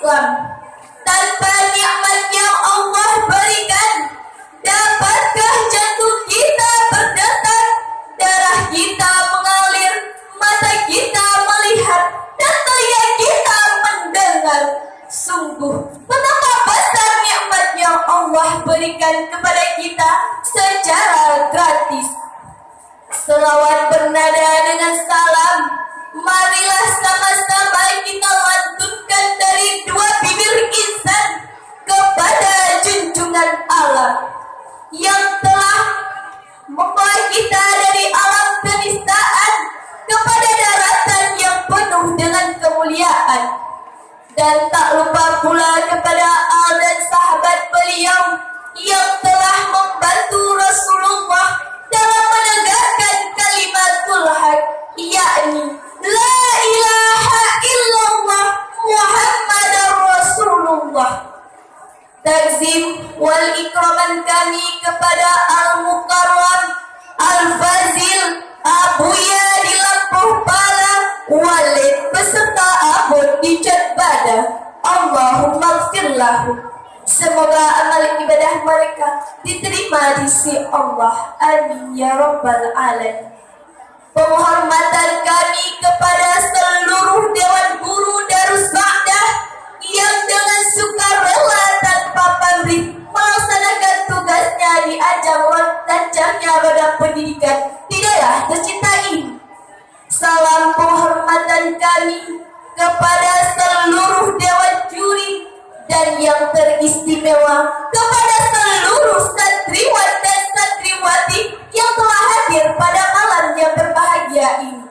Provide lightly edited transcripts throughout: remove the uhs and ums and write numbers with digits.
Islam. Tanpa nikmat yang Allah berikan, dapatkah jantung kita berdetak, darah kita mengalir, mata kita melihat, dan telinga kita mendengar? Sungguh betapa besar nikmat yang Allah berikan kepada kita secara gratis. Selawat bernada dengan salam, marilah sama-sama kita lantunkan dari dua bibir insan kepada junjungan alam yang telah membawa kita dari alam kenistaan kepada daratan yang penuh dengan kemuliaan. Dan tak lupa pula kepada al dan sahabat beliau yang telah membantu Rasulullah dalam menegakkan kalimatul haq, yakni la ilaha illallah Muhammadar Rasulullah. Takzim wal ikraman kami kepada Al-Mukarram Al-Fazil Abuya di Lampuh Pala, Walid beserta Abud di Jadbada. Allahumma gfirlahu. Semoga amal ibadah mereka diterima di sisi Allah. Amin ya rabbal alamin. Penghormatan kami kepada seluruh Dewan Guru Darus Ba'dah yang dengan sukarela tanpa pamrih melaksanakan tugasnya di ajang lancarnya badan pendidikan di daerah tercinta ini. Salam penghormatan kami kepada seluruh Dewan Juri dan yang teristimewa kepada seluruh santriwan dan santriwati yang telah hadir pada malam yang berbahagia ini.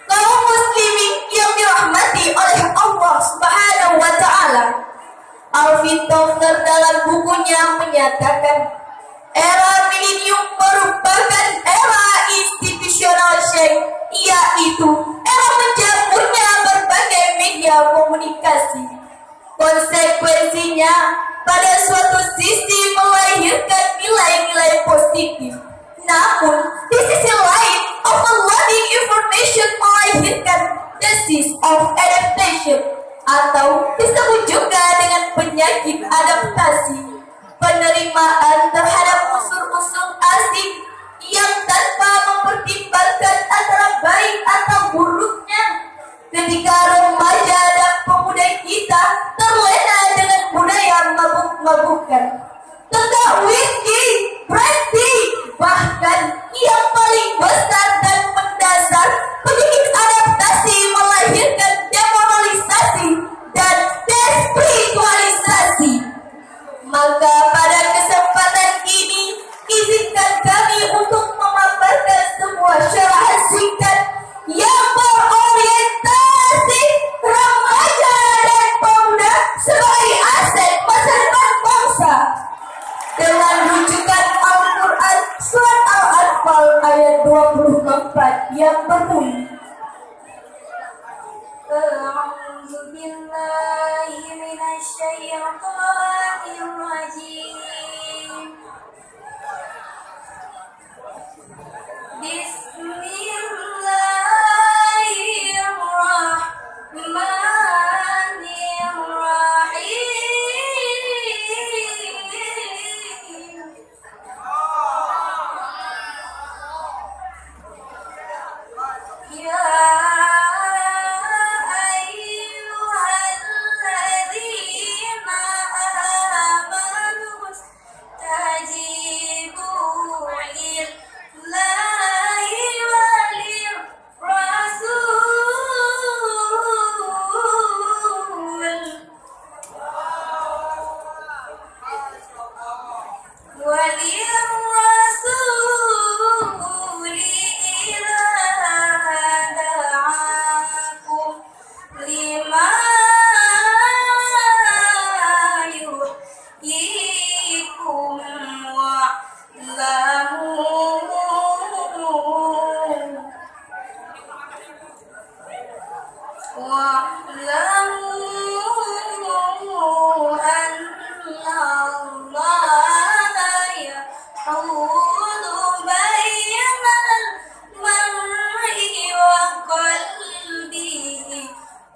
Kaum muslimin yang dirahmati oleh Allah Subhanahu wa taala, Alvin Toffler dalam bukunya menyatakan, era milenium merupakan era institusional Syekh, yaitu era menjamurnya berbagai media komunikasi. Konsekuensinya pada suatu sisi melahirkan nilai-nilai positif, namun di sisi lain overloading information melahirkan disease of adaptation, atau disebut juga dengan penyakit adaptasi, penerimaan terhadap unsur-unsur asing yang tanpa mempertimbangkan antara baik atau buruknya. Ketika remaja dan pemuda kita terlena dengan budaya mabuk-mabukan, tentang whisky, brandy, bahkan yang paling besar dan mendasar, penyakit adaptasi melahirkan demoralisasi dan despiritualisasi. Maka pada kesempatan ini, izinkan kami untuk memaparkan sebuah syarahan singkat yang berorientasi remaja dan pemuda sebagai aset masa depan bangsa, dengan rujukan Al-Quran surat Al-Anfal ayat 24 yang berbunyi, A'udzu billahi minasy syaithanir rajim.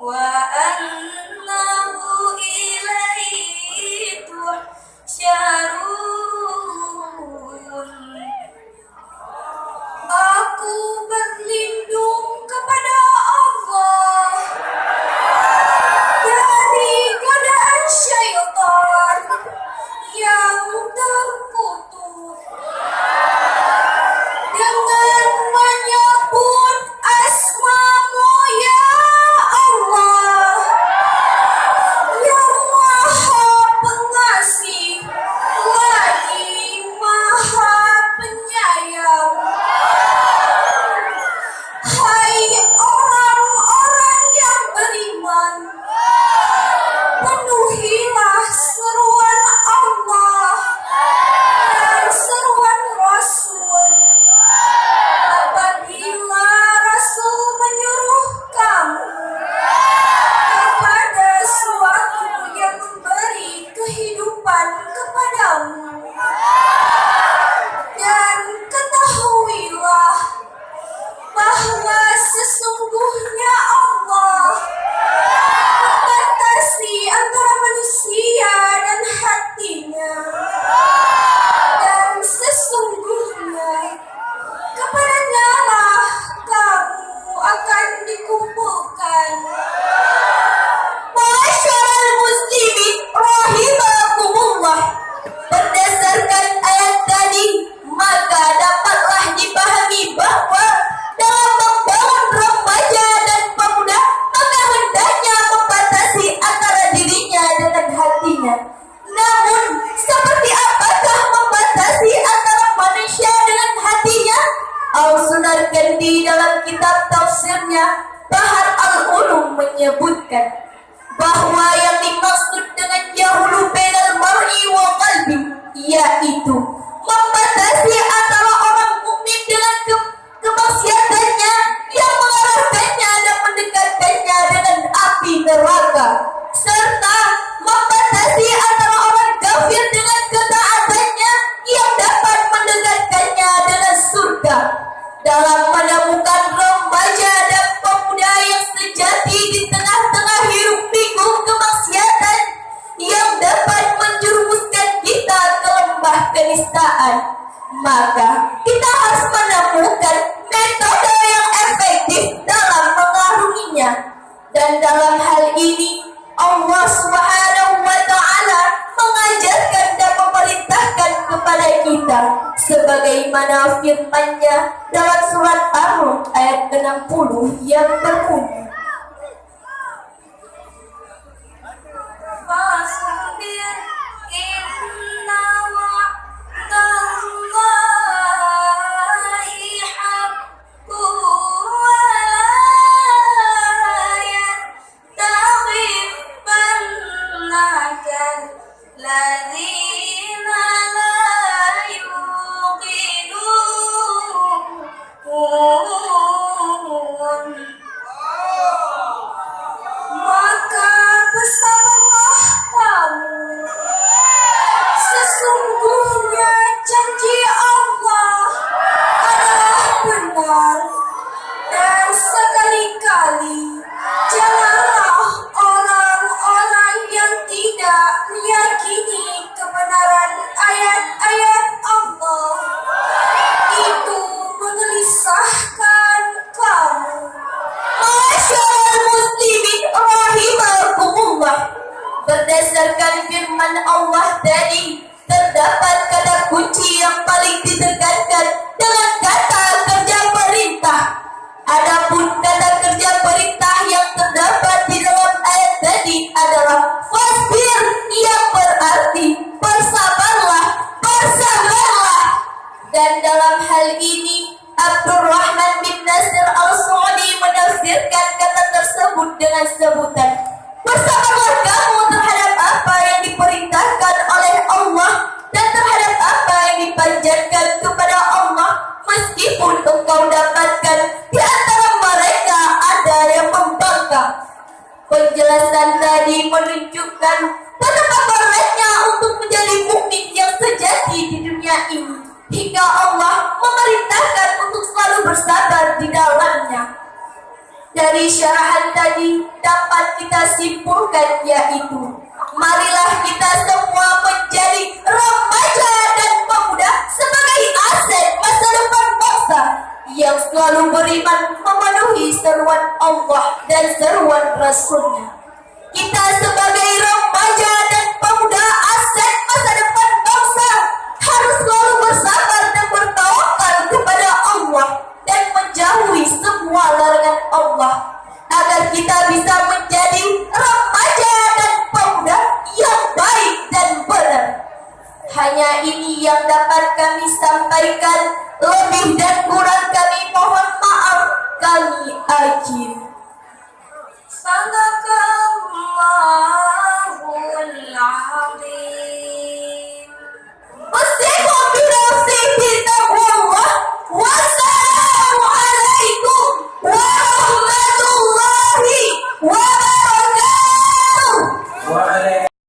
وأنه إليه تحشرون. Aku berlindung kepada Allah dari godaan syaitan yang terkutuk dengan menyebut asma-Mu ya Allah yang Maha Pengasih lagi Maha Penyayang. Hai orang-orang yang beriman, penuhilah seruan Allah dan seruan Rasul. Apabila Rasul menyuruh kamu kepada suatu yang memberi kehidupan kepadamu, dan ketahuilah bahwa sesungguhnya Allah membatasi antara manusia dan hatinya, dan sesungguhnya kepadanya lah kamu akan dikumpulkan. Masyaallah muslimin rahimakumullah, berdasarkan ayat tadi maka dapatlah dipahami bahwa dalam membangun remaja dan pemuda maka hendaknya membatasi antara dirinya dengan hatinya. Namun seperti apakah membatasi antara manusia dengan hatinya? Al-Sunarkan di dalam kitab tafsirnya Bahar Al-Ulum menyebutkan bahwa yang dimaksud dengan yahulu bainal mar'i wa qalbi yaitu membatasi antara orang mukmin dengan kemaksiatannya yang mengarahkannya dan mendekatkannya dengan api neraka, serta membatasi antara orang kafir dengan ketaatannya yang dapat mendekatkannya dengan surga. Dalam menemukan remaja dan pemuda yang sejati di tengah-tengah hiruk pikuk kemaksiatan yang dapat menjerumuskan kita ke lembah kenistaan, maka kita harus menemukan metode yang efektif dalam mengarunginya. Dan dalam hal ini Allah Subhanahu wa Ta'ala mengajarkan dan memerintahkan kepada kita sebagaimana firman-Nya dalam surat Ar-Rum ayat 60 yang berbunyi, Fasbir inna wa'dallahi haqqun wa la yastaghifannaka alladhina la yuqinun. Maka bersabarlah kamu, sesungguhnya janji Allah adalah benar, dan sekali-kali janganlah orang-orang yang tidak meyakini kebenaran ayat-ayat Allah itu menggelisahkan kamu. Masyaallah muslimin rahimakumullah, berdasarkan firman Allah tadi terdapat kata kunci yang paling ditekankan dengan kata kerja perintah. Adapun kata kerja perintah yang terdapat di dalam ayat tadi adalah fasbir, yang berarti bersabarlah, bersabarlah. Dan dalam hal ini Abdurrahman bin Nasir Al-Su'di menafsirkan kata tersebut dengan sebutan bersabarlah kamu terhadap apa yang diperintahkan oleh Allah dan terhadap apa yang dipanjatkan kepada Allah, meskipun engkau dapatkan di antara mereka ada yang membangkang. Penjelasan tadi menunjukkan betapa beratnya untuk menjadi mukmin yang sejati di dunia ini, hingga Allah memerintahkan untuk selalu bersabar di dalamnya. Dari syarahan tadi dapat kita simpulkan yaitu, marilah kita semua menjadi remaja dan pemuda sebagai aset masa depan bangsa yang selalu beriman memenuhi seruan Allah dan seruan Rasulnya. Kita sebagai remaja dan pemuda aset masa depan bangsa harus selalu bersabar dan bertawakal kepada Allah dan menjauhi semua larangan Allah agar kita bisa menjadi remaja dan pemuda yang baik dan benar. Hanya ini yang dapat kami sampaikan. Lebih dan kurang kami mohon maaf. Kami akhir.